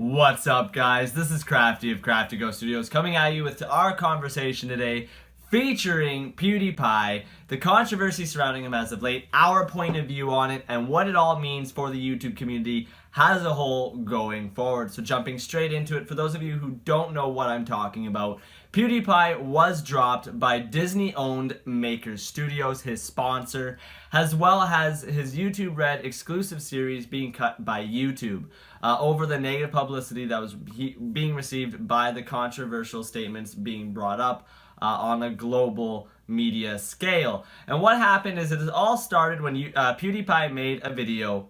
What's up, guys? This is Crafty of CraftyGhost Studios coming at you with our conversation today featuring PewDiePie, the controversy surrounding him as of late, our point of view on it, and what it all means for the YouTube community as a whole going forward. So jumping straight into it, for those of you who don't know what I'm talking about, PewDiePie was dropped by Disney-owned Maker Studios, his sponsor, as well as his YouTube Red exclusive series being cut by YouTube over the negative publicity that was being received by the controversial statements being brought up on a global media scale. And what happened is it all started when PewDiePie made a video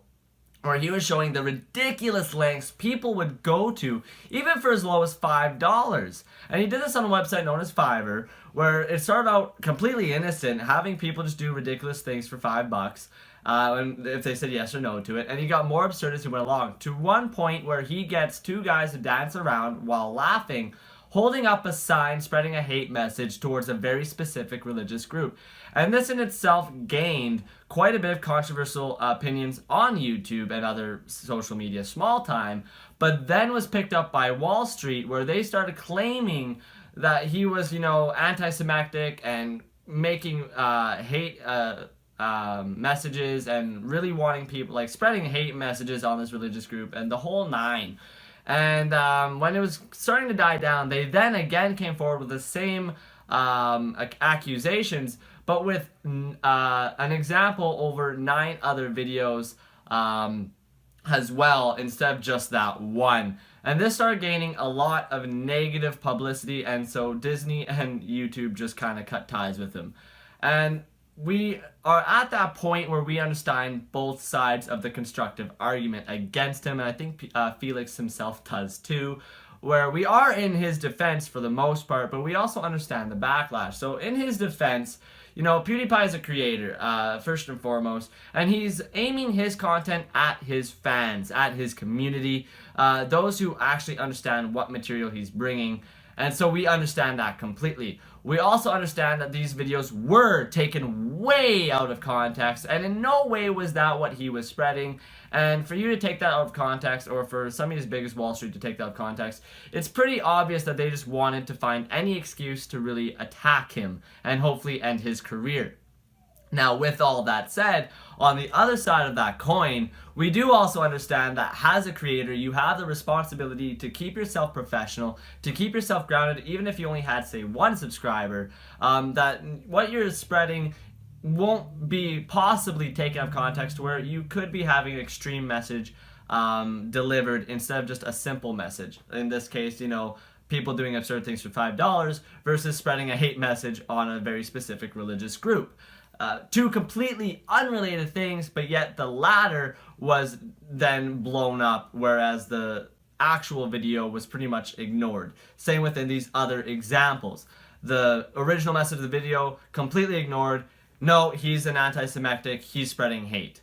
where he was showing the ridiculous lengths people would go to, even for as low as $5. And he did this on a website known as Fiverr, where it started out completely innocent, having people just do ridiculous things for $5, and if they said yes or no to it. And he got more absurd as he went along, to one point where he gets two guys to dance around while laughing, holding up a sign spreading a hate message towards a very specific religious group. And this in itself gained quite a bit of controversial opinions on YouTube and other social media small time, but then was picked up by Wall Street, where they started claiming that he was, anti-Semitic and making hate messages and really wanting people, like spreading hate messages on this religious group and the whole nine. And when it was starting to die down, they then again came forward with the same accusations, but with an example over 9 other videos as well, instead of just that one. And this started gaining a lot of negative publicity, and so Disney and YouTube just kind of cut ties with him. And we are at that point where we understand both sides of the constructive argument against him, and I think Felix himself does too, where we are in his defense for the most part, but we also understand the backlash. So in his defense, PewDiePie is a creator, first and foremost, and he's aiming his content at his fans, at his community, those who actually understand what material he's bringing. And so we understand that completely. We also understand that these videos were taken way out of context, and in no way was that what he was spreading. And for you to take that out of context, or for somebody as big as Wall Street to take that out of context, it's pretty obvious that they just wanted to find any excuse to really attack him and hopefully end his career. Now, with all that said, on the other side of that coin, we do also understand that as a creator, you have the responsibility to keep yourself professional, to keep yourself grounded, even if you only had, say, 1 subscriber, that what you're spreading won't be possibly taken out of context, where you could be having an extreme message delivered instead of just a simple message. In this case, people doing absurd things for $5 versus spreading a hate message on a very specific religious group. Two completely unrelated things, but yet the latter was then blown up, whereas the actual video was pretty much ignored. Same within these other examples. The original message of the video, completely ignored. No, he's an anti-Semitic, he's spreading hate.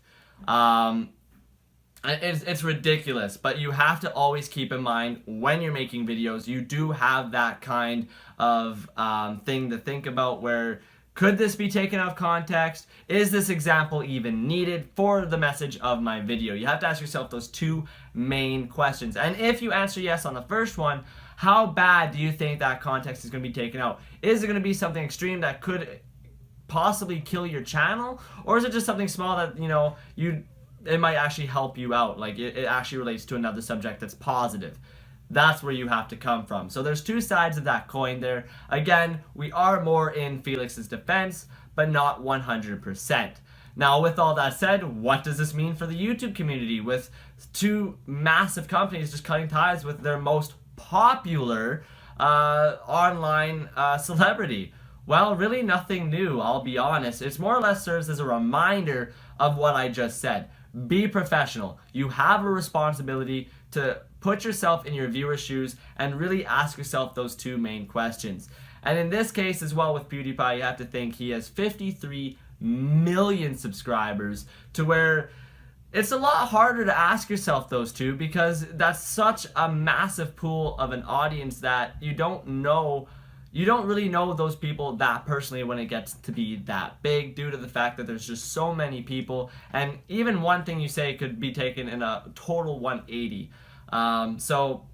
It's ridiculous, but you have to always keep in mind when you're making videos, you do have that kind of thing to think about, where could this be taken out of context? Is this example even needed for the message of my video? You have to ask yourself those 2 main questions. And if you answer yes on the first one, how bad do you think that context is going to be taken out? Is it going to be something extreme that could possibly kill your channel? Or is it just something small that, it might actually help you out? Like it actually relates to another subject that's positive. That's where you have to come from. So there's 2 sides of that coin there. Again, we are more in Felix's defense, but not 100%. Now, with all that said, what does this mean for the YouTube community, with 2 massive companies just cutting ties with their most popular online celebrity? Well, really nothing new, I'll be honest. It's more or less serves as a reminder of what I just said. Be professional. You have a responsibility to put yourself in your viewer's shoes and really ask yourself those 2 main questions. And in this case as well with PewDiePie, you have to think he has 53 million subscribers, to where it's a lot harder to ask yourself those 2, because that's such a massive pool of an audience that you don't really know those people that personally when it gets to be that big, due to the fact that there's just so many people, and even one thing you say could be taken in a total 180. So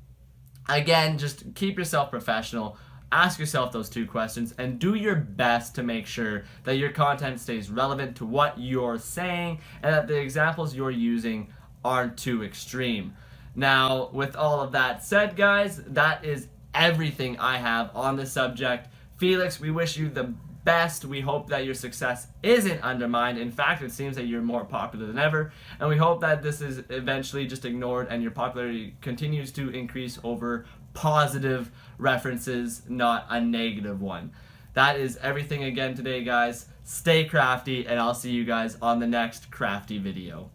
again, just keep yourself professional. Ask yourself those 2 questions and do your best to make sure that your content stays relevant to what you're saying and that the examples you're using aren't too extreme. Now, with all of that said, guys, that is everything I have on the subject. Felix, we wish you the best. We hope that your success isn't undermined. In fact, it seems that you're more popular than ever, and we hope that this is eventually just ignored and your popularity continues to increase over positive references, not a negative one. That is everything again today, guys. Stay crafty, and I'll see you guys on the next crafty video.